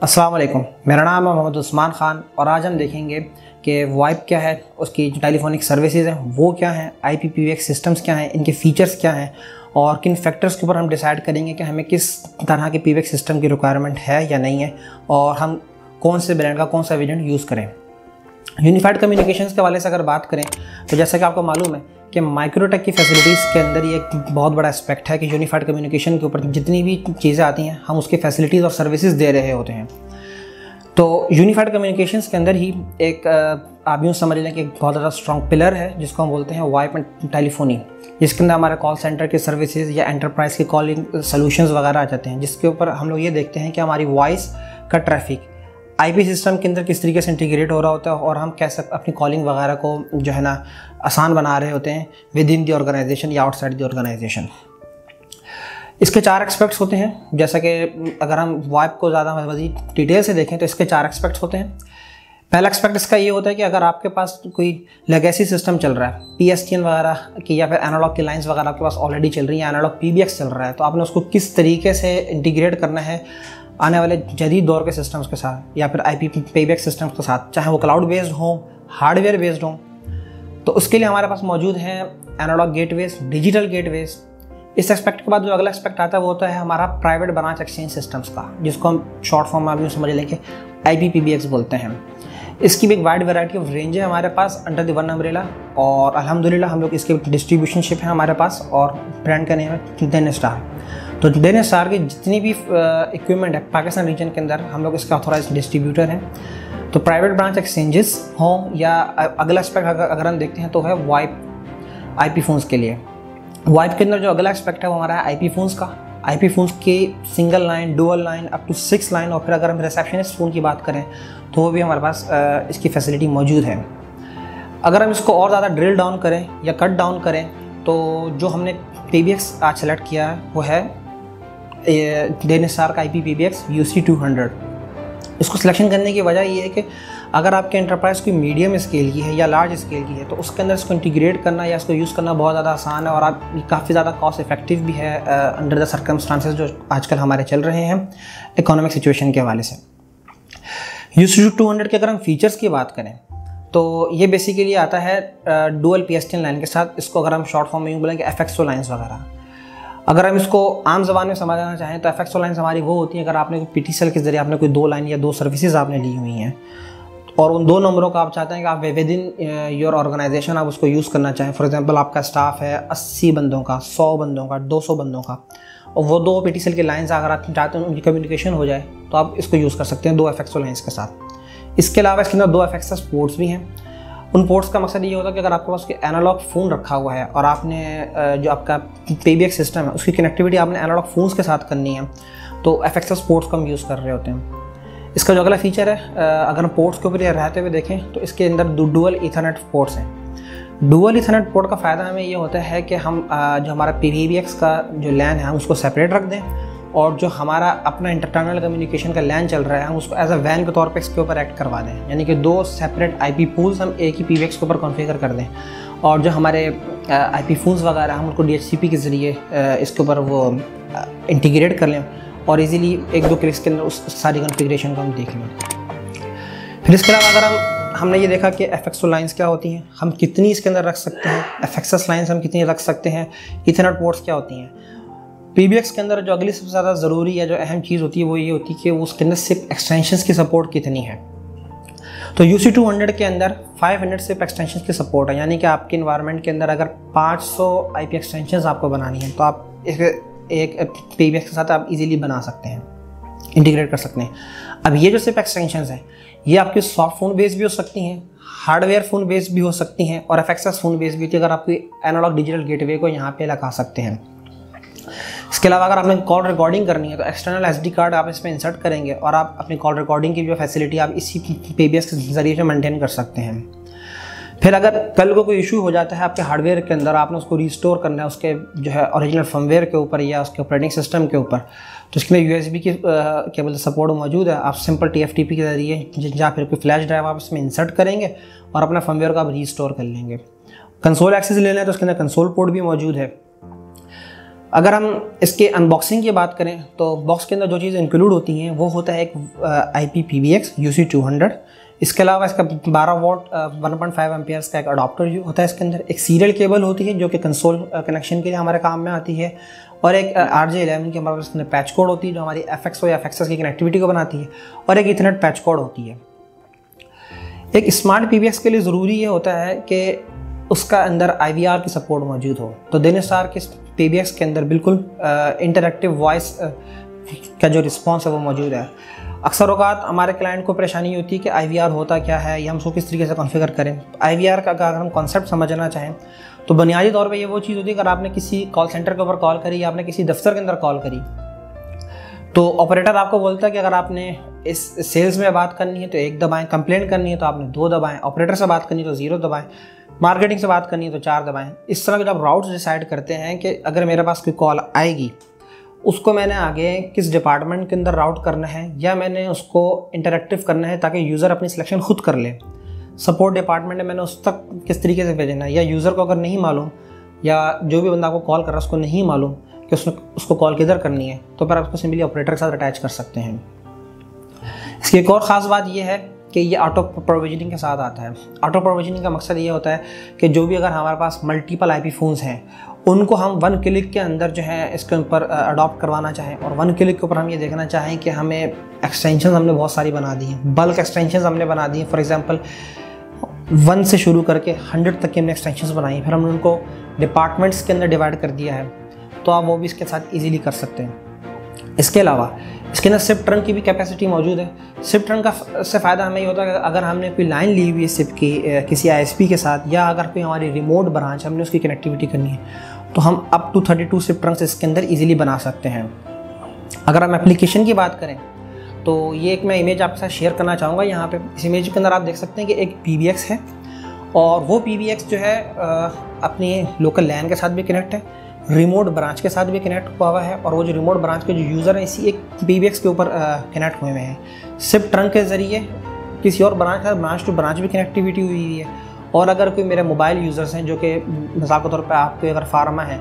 अस्सलाम वालेकुम, मेरा नाम है मोहम्मद उस्मान ख़ान और आज हम देखेंगे कि वाइप क्या है, उसकी जो टेलीफोनिक सर्विसेज हैं वो क्या हैं, IPPBX सिस्टम्स क्या हैं, इनके फ़ीचर्स क्या हैं और किन फैक्टर्स के ऊपर हम डिसाइड करेंगे कि हमें किस तरह के PBX सिस्टम की रिक्वायरमेंट है या नहीं है और हम कौन से ब्रांड का कौन सा वेरिएंट यूज़ करें। यूनिफाइड कम्युनिकेशंस के हवाले से अगर बात करें तो जैसा कि आपको मालूम है कि माइक्रोटेक की फैसिलिटीज़ के अंदर ये एक बहुत बड़ा एस्पेक्ट है कि यूनिफाइड कम्युनिकेशन के ऊपर जितनी भी चीज़ें आती हैं हम उसकी फैसिलिटीज़ और सर्विसेज दे रहे होते हैं। तो यूनिफाइड कम्युनिकेशंस के अंदर ही एक आप यूँ समझ लें कि एक बहुत ज़्यादा स्ट्रॉन्ग पिलर है जिसको हम बोलते हैं वाइप एंड टेलीफोनी, जिसके अंदर हमारे कॉल सेंटर के सर्विसेज या एंटरप्राइज़ के कॉलिंग सॉल्यूशंस वगैरह आ जाते हैं, जिसके ऊपर हम लोग ये देखते हैं कि हमारी वॉइस का ट्रैफिक IP सिस्टम के अंदर किस तरीके से इंटीग्रेट हो रहा होता है और हम कैसे अपनी कॉलिंग वगैरह को जो है ना आसान बना रहे होते हैं विद इन दी ऑर्गेनाइजेशन या आउटसाइड दी ऑर्गेनाइजेशन। इसके 4 एस्पेक्ट्स होते हैं, जैसा कि अगर हम वाइप को ज़्यादा मज़ीद डिटेल से देखें तो इसके 4 एस्पेक्ट्स होते हैं। पहला एस्पेक्ट इसका ये होता है कि अगर आपके पास कोई लेगेसी सिस्टम चल रहा है, PSTN वगैरह की या फिर एनालॉग की लाइंस वगैरह आपके पास ऑलरेडी चल रही हैं, एनालॉग PBX चल रहा है, तो आपने उसको किस तरीके से इंटीग्रेट करना है आने वाले जदीद दौर के सिस्टम्स के साथ या फिर IPPBX सिस्टम्स के साथ, चाहे वो क्लाउड बेस्ड हो, हार्डवेयर बेस्ड हो। तो उसके लिए हमारे पास मौजूद हैं एनालॉग गेटवेज, डिजिटल गेटवेज। इस एस्पेक्ट के बाद जो अगला एस्पेक्ट आता है वो होता है हमारा प्राइवेट ब्रांच एक्सचेंज सिस्टम्स का, जिसको हम शॉर्ट फॉर्म में आप यूँ समझ लें कि IPPBX बोलते हैं। इसकी भी एक वाइड वैरायटी ऑफ रेंज है हमारे पास अंडर द वन अम्ब्रेला और अल्हम्दुलिल्लाह हम लोग इसके डिस्ट्रीब्यूशनशिप है हमारे पास और ब्रांड का नेम है डेन स्टार। तो डेन स्टार की जितनी भी इक्विपमेंट है पाकिस्तान रीजन के अंदर हम लोग इसके ऑथोराइज डिस्ट्रीब्यूटर हैं। तो प्राइवेट ब्रांच एक्सचेंजेस हों या अगला एस्पेक्ट अगर हम देखते हैं तो है वाइप IP फ़ोन्स के लिए। वाइप के अंदर जो अगला एस्पेक्ट है वो हमारा है IP फ़ोन्स का। IP फ़ोन्स की single line, dual line, up to 6 line और फिर अगर हम रिसेप्शनिस्ट फ़ोन की बात करें तो वो भी हमारे पास इसकी फैसिलिटी मौजूद है। अगर हम इसको और ज़्यादा ड्रिल डाउन करें या कट डाउन करें तो जो हमने PBX आज सेलेक्ट किया है वो है डेन स्टार का IPPBX UC200। इसको सिलेक्शन करने की वजह ये है कि अगर आपके एंटरप्राइज़ कोई मीडियम स्केल की है या लार्ज स्केल की है तो उसके अंदर इसको इंटीग्रेट करना या इसको यूज़ करना बहुत ज़्यादा आसान है और आप काफ़ी ज़्यादा कॉस्ट इफेक्टिव भी है अंडर द सर्कमस्टांसेस जो आजकल हमारे चल रहे हैं इकोनॉमिक सिचुएशन के हवाले से। UC200 के अगर हम फीचर्स की बात करें तो ये बेसिकली आता है डुअल PSTN लाइन के साथ। इसको अगर हम शॉर्ट फॉर्म में यूँ बोलेंगे FXO लाइन्स वगैरह। अगर हम इसको आम ज़बान में समझना चाहें तो FXO लाइन्स हमारी वो होती हैं अगर आपने कोई PTCL के ज़रिए आपने कोई 2 लाइन या 2 सर्विसेज आपने ली हुई हैं और उन 2 नंबरों का आप चाहते हैं कि आप विद इन योर ऑर्गेनाइजेशन आप उसको यूज़ करना चाहें। फॉर एग्जांपल आपका स्टाफ है 80 बंदों का, 100 बंदों का, 200 बंदों का और वो 2 PTCL की लाइन्स अगर आप चाहते हैं उनकी कम्युनिकेशन हो जाए तो आप इसको यूज़ कर सकते हैं 2 FXO लाइन्स के साथ। इसके अलावा इसके अंदर 2 FXS पोर्ट्स भी हैं। उन पोर्ट्स का मकसद ये होता है कि अगर आपके पास कोई एनालॉग फ़ोन रखा हुआ है और आपने जो आपका PBX सिस्टम है उसकी कनेक्टिविटी आपने एनालॉग फ़ोन्स के साथ करनी है तो FXS पोर्ट्स को हम यूज़ कर रहे होते हैं। इसका जो अगला फीचर है अगर हम पोर्ट्स के ऊपर रहते हुए देखें तो इसके अंदर डुअल ईथरनेट पोर्ट्स हैं। डुअल ईथरनेट पोर्ट का फ़ायदा हमें ये होता है कि हम जो हमारा PBX का जो लैन है हम उसको सेपरेट रख दें और जो हमारा अपना इंटरनल कम्युनिकेशन का लैन चल रहा है हम उसको एज अ वैन के तौर पे इसके ऊपर एक्ट करवा दें, यानी कि 2 सेपरेट IP पूल्स हम एक ही PBX के ऊपर कॉन्फ़िगर कर दें और जो हमारे IP फ़ोन्स वगैरह हम उनको DHCP के ज़रिए इसके ऊपर वो इंटीग्रेट कर लें और इजीली 1-2 क्लिक्स के अंदर उस सारी कॉन्फ़िगरेशन को हम देख लें। फिर इसके अलावा अगर हमने ये देखा कि FXO लाइन्स क्या होती हैं, हम कितनी इसके अंदर रख सकते हैं, FXS लाइन्स हम कितनी रख सकते हैं, ईथरनेट पोर्ट्स क्या होती हैं। PBX के अंदर जो अगली सबसे ज़्यादा ज़रूरी या जो अहम चीज़ होती है वो ये होती है कि उसके अंदर सिर्फ एक्सटेंशंस की सपोर्ट कितनी है। तो UC200 के अंदर 500 सिर्फ एक्सटेंशंस की सपोर्ट है, यानी कि आपके इन्वायरमेंट के अंदर अगर 500 IP एक्सटेंशंस आपको बनानी है तो आप एक PBX के साथ आप इजीली बना सकते हैं, इंटीग्रेट कर सकते हैं। अब ये जो सिर्फ एक्सटेंशंस हैं ये आपके सॉफ्ट फ़ोन बेस भी हो सकती हैं, हार्डवेयर फ़ोन बेस भी हो सकती हैं और FXS फ़ोन बेस भी होती है अगर आप कोई एनालॉग डिजिटल गेटवे को यहाँ पे लगा सकते हैं। इसके अलावा अगर आपने कॉल रिकॉर्डिंग करनी है तो एक्सटर्नल SD कार्ड आप इसमें इंसर्ट करेंगे और आप अपनी कॉल रिकॉर्डिंग की जो फैसिलिटी आप इसी PBX के ज़रिए से मेंटेन कर सकते हैं। फिर अगर कल को कोई इशू हो जाता है आपके हार्डवेयर के अंदर, आपने उसको रिस्टोर करना है उसके जो है ओरिजिनल फर्मवेयर के ऊपर या उसके ऑपरेटिंग सिस्टम के ऊपर, तो इसके लिए USB की केबल सपोर्ट मौजूद है। आप सिंपल TFTP के ज़रिए या फिर कोई फ्लैश ड्राइव आप इसमें इंसर्ट करेंगे और अपना फर्मवेयर को आप रिस्टोर कर लेंगे। कंसोल एक्सेस लेना है तो उसके अंदर कंसोल पोर्ट भी मौजूद है। अगर हम इसके अनबॉक्सिंग की बात करें तो बॉक्स के अंदर जो चीज़ें इंक्लूड होती हैं वो होता है एक IPPBX UC200, इसके अलावा इसका 12 वोल्ट 1.5 एम्पियर्स का एक अडॉप्टर होता है इसके अंदर, एक सीरियल केबल होती है जो कि कंसोल कनेक्शन के लिए हमारे काम में आती है, और एक RJ11 की हमारे पास इसके अंदर पैच कोड होती है जो हमारी FXO या FXS की कनेक्टिविटी को बनाती है, और एक इथरनेट पैच कोड होती है। एक स्मार्ट PBX के लिए ज़रूरी ये होता है कि उसका अंदर IVR की सपोर्ट मौजूद हो। तो DynaStar के PBX के अंदर बिल्कुल इंटरैक्टिव वॉइस का जो रिस्पॉन्स है वो मौजूद है। अक्सर औक़ात हमारे क्लाइंट को परेशानी होती है कि IVR होता क्या है या हम उसको किस तरीके से कॉन्फ़िगर करें। IVR का अगर हम कॉन्सेप्ट समझना चाहें तो बुनियादी तौर पे ये वो चीज़ होती है, अगर आपने किसी कॉल सेंटर के ऊपर कॉल करी या आपने किसी दफ्तर के अंदर कॉल करी तो ऑपरेटर आपको बोलता है कि अगर आपने इस सेल्स में बात करनी है तो 1 दबाएं, कंप्लेंट करनी है तो आपने 2 दबाएं, ऑपरेटर से बात करनी है तो 0 दबाएं, मार्केटिंग से बात करनी है तो 4 दबाएं। इस तरह के जब राउट्स डिसाइड करते हैं कि अगर मेरे पास कोई कॉल आएगी उसको मैंने आगे किस डिपार्टमेंट के अंदर राउट करना है या मैंने उसको इंटरैक्टिव करना है ताकि यूज़र अपनी सिलेक्शन खुद कर ले। सपोर्ट डिपार्टमेंट में मैंने उस तक किस तरीके से भेजना है, या यूज़र को अगर नहीं मालूम या जो भी बंदा आपको कॉल कर रहा है उसको नहीं मालूम कि उसको कॉल किधर करनी है तो फिर आप उसको सिंपली ऑपरेटर के साथ अटैच कर सकते हैं। इसकी एक और ख़ास बात यह है कि ये ऑटो प्रोविजनिंग के साथ आता है। ऑटो प्रोविजनिंग का मकसद ये होता है कि जो भी अगर हमारे पास मल्टीपल IP फ़ोन्स हैं उनको हम 1 क्लिक के अंदर जो है इसके ऊपर अडॉप्ट करवाना चाहें और 1 क्लिक के ऊपर हम ये देखना चाहें कि हमें एक्सटेंशन हमने बहुत सारी बना दी हैं, बल्क एक्सटेंशन हमने बना दी हैं। फॉर एग्जांपल 1 से शुरू करके 100 तक की हमने एक्सटेंशन बनाई, फिर हमने उनको डिपार्टमेंट्स के अंदर डिवाइड कर दिया है, तो आप वो भी इसके साथ ईजिली कर सकते हैं। इसके अलावा इसके अंदर सिप ट्रंक की भी कैपेसिटी मौजूद है। सिप ट्रंक का से फ़ायदा हमें ये होता है कि अगर हमने कोई लाइन ली हुई है सिप की किसी ISP के साथ, या अगर कोई हमारी रिमोट ब्रांच हमने उसकी कनेक्टिविटी करनी है तो हम अप टू 32 सिप ट्रंक्स इसके अंदर ईजिली बना सकते हैं। अगर हम एप्लीकेशन की बात करें तो ये एक मैं इमेज आपके साथ शेयर करना चाहूँगा। यहाँ पे इस इमेज के अंदर आप देख सकते हैं कि एक PBX है और वो PBX जो है अपनी लोकल लैन के साथ भी कनेक्ट है, रिमोट ब्रांच के साथ भी कनेक्ट हुआ है, और वो जो रिमोट ब्रांच के जो यूज़र हैं इसी एक PBX के ऊपर कनेक्ट हुए हैं। सिप ट्रंक के ज़रिए किसी और ब्रांच का ब्रांच टू ब्रांच भी कनेक्टिविटी हुई है। और अगर कोई मेरे मोबाइल यूज़र्स हैं जो कि मिसाल के तौर पे आपके अगर फार्मा है,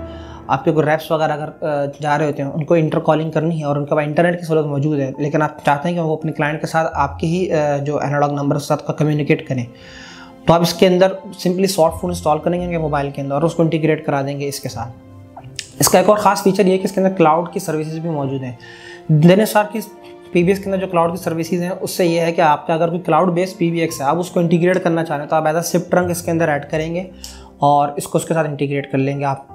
आपके कोई रैप्स वगैरह अगर जा रहे होते हैं, उनको इंटर कॉलिंग करनी है और उनके पास इंटरनेट की सहूलत मौजूद है, लेकिन आप चाहते हैं कि वो अपने क्लाइंट के साथ आपके ही जो एनालॉग नंबर के साथ कम्युनिकेट करें, तो आप इसके अंदर सिंपली सॉफ्ट फ़ोन इंस्टॉल करेंगे मोबाइल के अंदर और उसको इंटीग्रेट करा देंगे इसके साथ। इसका एक और ख़ास फीचर ये है कि इसके अंदर क्लाउड की सर्विसेज भी मौजूद हैं। DynaStar की PBX के अंदर जो क्लाउड की सर्विसेज हैं उससे ये है कि आपका अगर कोई क्लाउड बेस्ड PBX है, आप उसको इंटीग्रेट करना चाह रहे हैं तो आप एज अ सिप ट्रंक इसके अंदर ऐड करेंगे और इसको उसके साथ इंटीग्रेट कर लेंगे आप,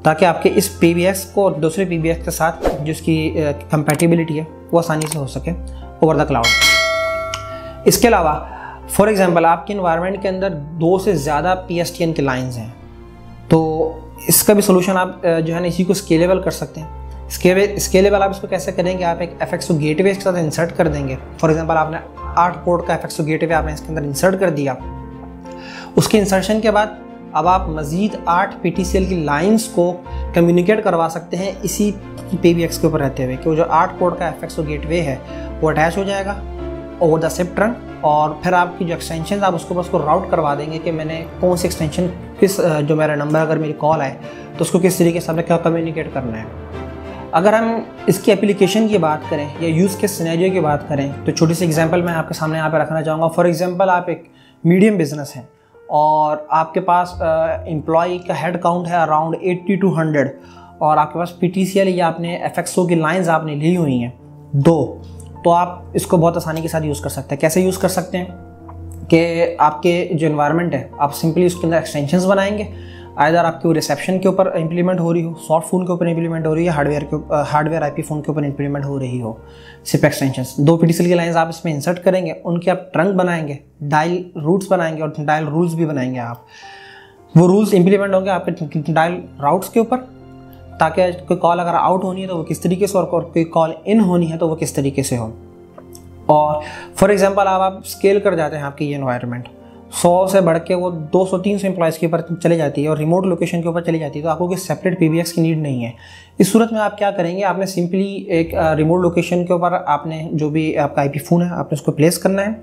ताकि आपके इस PBX को दूसरे PBX के साथ जिसकी कंपैटिबिलिटी है वो आसानी से हो सके ओवर द क्लाउड। इसके अलावा फॉर एग्जांपल आपके इन्वायरमेंट के अंदर 2 से ज़्यादा PSTN की लाइंस हैं, तो इसका भी सोल्यूशन आप जो है ना इसी को स्केलेबल कर सकते हैं। स्केलेबल आप इसको कैसे करेंगे, आप एक FXO गेटवे के साथ इंसर्ट कर देंगे। फॉर एग्जांपल आपने 8 पोर्ट का FXO गेटवे आपने इसके अंदर इंसर्ट कर दिया, उसके इंसर्शन के बाद अब आप मज़ीद 8 PTCL की लाइंस को कम्युनिकेट करवा सकते हैं इसी PBX के ऊपर रहते हुए, कि वो जो 8 पोर्ट का FXO गेटवे है वो अटैच हो जाएगा ओवर द सिप ट्रंक, और फिर आपकी जो एक्सटेंशन आप उसको बस को राउट करवा देंगे कि मैंने कौन सी एक्सटेंशन किस जो मेरा नंबर अगर मेरी कॉल आए तो उसको किस तरीके से हमने क्या कम्युनिकेट करना है। अगर हम इसकी एप्लीकेशन की बात करें या यूज़ के सिनेरियो की बात करें तो छोटी सी एग्जांपल मैं आपके सामने यहाँ पे रखना चाहूँगा। फॉर एग्जांपल आप एक मीडियम बिजनेस हैं और आपके पास एम्प्लॉय का हेड काउंट है अराउंड 80 to 100 और आपके पास PTCL या आपने FXO की लाइंस आपने ली हुई हैं 2, तो आप इसको बहुत आसानी के साथ यूज़ कर सकते हैं। कैसे यूज़ कर सकते हैं कि आपके जो एनवायरनमेंट है आप सिंपली उसके अंदर एक्सटेंशंस बनाएंगे, आइदर आपके रिसेप्शन के ऊपर इंप्लीमेंट हो रही हो, सॉफ्ट फ़ोन के ऊपर इंप्लीमेंट हो रही है, हार्डवेयर IP फ़ोन के ऊपर इंप्लीमेंट हो रही हो सिप एक्सटेंशंस। 2 PTCL की लाइंस आप इसमें इंसर्ट करेंगे, उनके आप ट्रंक बनाएंगे, डायल रूट्स बनाएंगे और डायल रूल्स भी बनाएंगे आप। वो रूल्स इंप्लीमेंट होंगे आपके डायल राउट्स के ऊपर, ताकि कोई कॉल अगर आउट होनी है तो वो किस तरीके से और कोई कॉल इन होनी है तो वो किस तरीके से हो। और फॉर एग्जांपल आप स्केल कर जाते हैं आपकी ये एनवायरनमेंट 100 से बढ़ के वो 200-300 एम्प्लॉयज़ के ऊपर चली जाती है और रिमोट लोकेशन के ऊपर चली जाती है, तो आपको कोई सेपरेट PBX की नीड नहीं है। इस सूरत में आप क्या करेंगे, आपने सिंपली एक रिमोट लोकेशन के ऊपर आपने जो भी आपका IP फ़ोन है आपने उसको प्लेस करना है,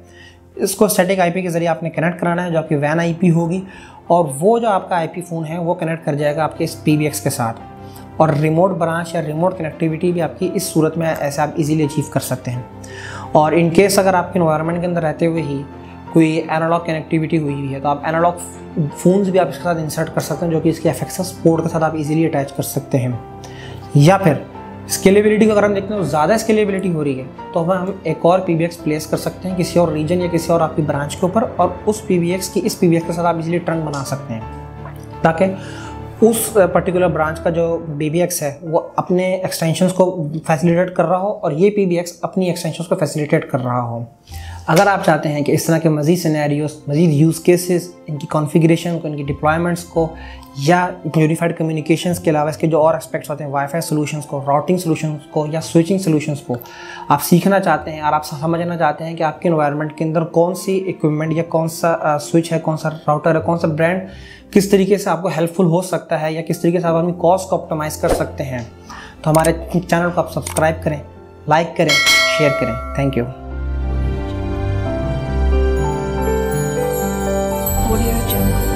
इसको स्टैटिक IP के ज़रिए आपने कनेक्ट कराना है जो आपकी WAN IP होगी, और वो जो आपका IP फ़ोन है वो कनेक्ट कर जाएगा आपके इस PBX के साथ। और रिमोट ब्रांच या रिमोट कनेक्टिविटी भी आपकी इस सूरत में ऐसे आप इजीली अचीव कर सकते हैं। और इन केस अगर आपके इन्वायरमेंट के अंदर रहते हुए ही कोई एनालॉग कनेक्टिविटी हुई है तो आप एनालॉग फ़ोन्स भी आप इसके साथ इंसर्ट कर सकते हैं, जो कि इसके FXS पोर्ट के साथ आप इजीली अटैच कर सकते हैं। या फिर स्केलेबिलिटी को अगर हम देखते हैं तो ज़्यादा स्केलेबिलिटी हो रही है तो हम एक और PBX प्लेस कर सकते हैं किसी और रीजन या किसी और आपकी ब्रांच के ऊपर, और उस PBX की इस PBX के साथ आप इजीली ट्रंक बना सकते हैं, ताकि उस पर्टिकुलर ब्रांच का जो PBX है वो अपने एक्सटेंशंस को फैसिलिटेट कर रहा हो और ये PBX अपनी एक्सटेंशंस को फैसिलिटेट कर रहा हो। अगर आप चाहते हैं कि इस तरह के मज़ीद सिनेरियोस, मज़ीद यूज़ केसेस, इनकी कॉन्फ़िगरेशन को, इनकी डिप्लॉयमेंट्स को या यूनिफाइड कम्युनिकेशंस के अलावा इसके जो और एस्पेक्ट्स होते हैं, वाईफाई सॉल्यूशंस को, राउटिंग सॉल्यूशंस को या स्विचिंग सॉल्यूशंस को आप सीखना चाहते हैं और आप समझना चाहते हैं कि आपके एनवायरनमेंट के अंदर कौन सी इक्विपमेंट या कौन सा स्विच है, कौन सा राउटर है, कौन सा ब्रांड किस तरीके से आपको हेल्पफुल हो सकता है या किस तरीके से आप अपनी कॉस्ट को ऑप्टिमाइज़ कर सकते हैं, तो हमारे चैनल को आप सब्सक्राइब करें, लाइक करें, शेयर करें। Thank you. Audio Jungle.